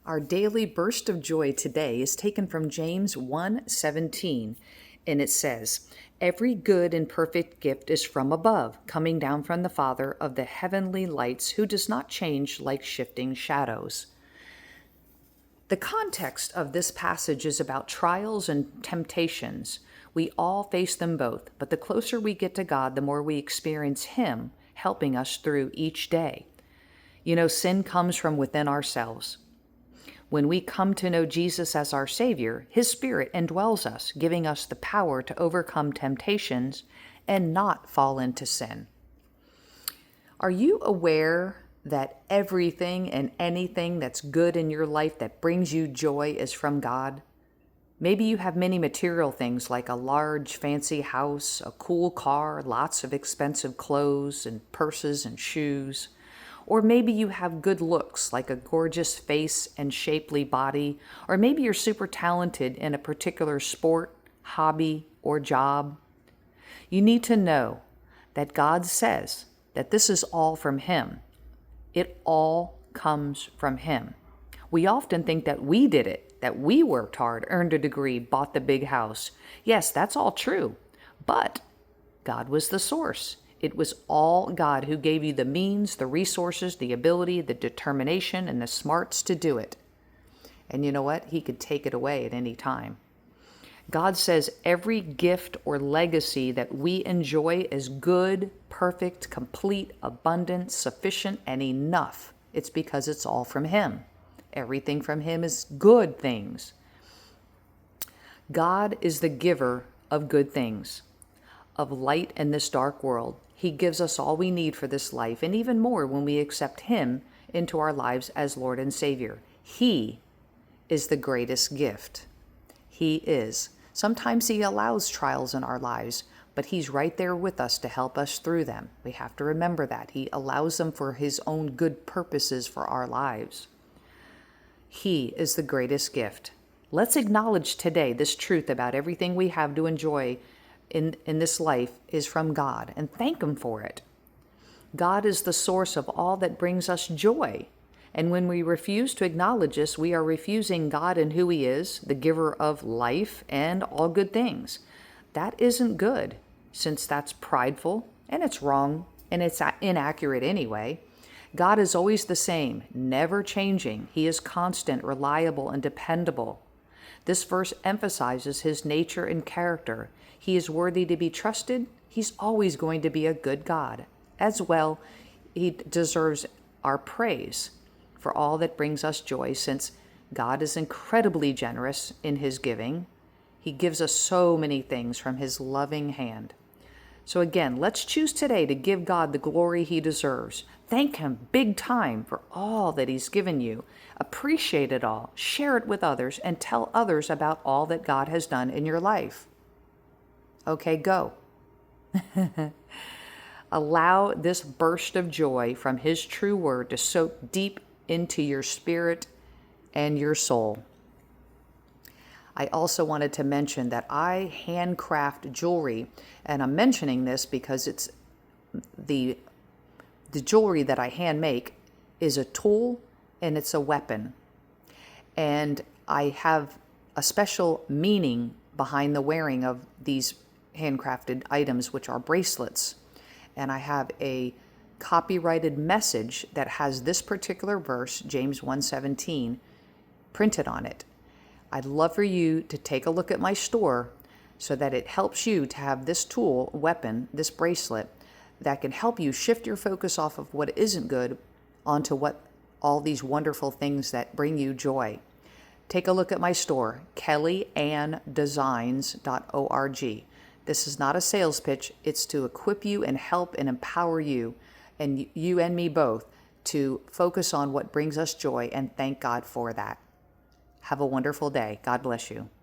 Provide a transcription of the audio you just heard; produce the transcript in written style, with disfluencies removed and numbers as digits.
Our daily burst of joy today is taken from James 1:17, and it says, "Every good and perfect gift is from above, coming down from the Father of the heavenly lights, who does not change like shifting shadows." The context of this passage is about trials and temptations. We all face them both, but the closer we get to God, the more we experience Him helping us through each day. You know, sin comes from within ourselves. When we come to know Jesus as our Savior, His Spirit indwells us, giving us the power to overcome temptations and not fall into sin. Are you aware that everything and anything that's good in your life that brings you joy is from God? Maybe you have many material things like a large fancy house, a cool car, lots of expensive clothes and purses and shoes. Or maybe you have good looks like a gorgeous face and shapely body. Or maybe you're super talented in a particular sport, hobby, or job. You need to know that God says that this is all from Him. It all comes from Him. We often think that we did it, that we worked hard, earned a degree, bought the big house. Yes, that's all true. But God was the source. It was all God who gave you the means, the resources, the ability, the determination, and the smarts to do it. And you know what? He could take it away at any time. God says every gift or legacy that we enjoy is good, perfect, complete, abundant, sufficient, and enough. It's because it's all from Him. Everything from Him is good things. God is the giver of good things, of light in this dark world. He gives us all we need for this life, and even more when we accept Him into our lives as Lord and Savior. He is the greatest gift. He is. Sometimes He allows trials in our lives, but He's right there with us to help us through them. We have to remember that. He allows them for His own good purposes for our lives. He is the greatest gift. Let's acknowledge today this truth about everything we have to enjoy in this life is from God, and thank Him for it. God is the source of all that brings us joy. And when we refuse to acknowledge this, we are refusing God and who He is, the giver of life and all good things. That isn't good, since that's prideful, and it's wrong, and it's inaccurate anyway. God is always the same, never changing. He is constant, reliable, and dependable. This verse emphasizes His nature and character. He is worthy to be trusted. He's always going to be a good God. As well, He deserves our praise for all that brings us joy, since God is incredibly generous in His giving. He gives us so many things from His loving hand. So again, let's choose today to give God the glory He deserves. Thank Him big time for all that He's given you. Appreciate it all, share it with others, and tell others about all that God has done in your life. Okay, go. Allow this burst of joy from His true word to soak deep into your spirit and your soul. I also wanted to mention that I handcraft jewelry, and I'm mentioning this because it's the jewelry that I hand make is a tool and it's a weapon. And I have a special meaning behind the wearing of these handcrafted items, which are bracelets. And I have a copyrighted message that has this particular verse, James 1:17, printed on it. I'd love for you to take a look at my store so that it helps you to have this tool, weapon, this bracelet that can help you shift your focus off of what isn't good onto what all these wonderful things that bring you joy. Take a look at my store, kellyanndesigns.org. This is not a sales pitch. It's to equip you and help and empower you, and you and me both, to focus on what brings us joy and thank God for that. Have a wonderful day. God bless you.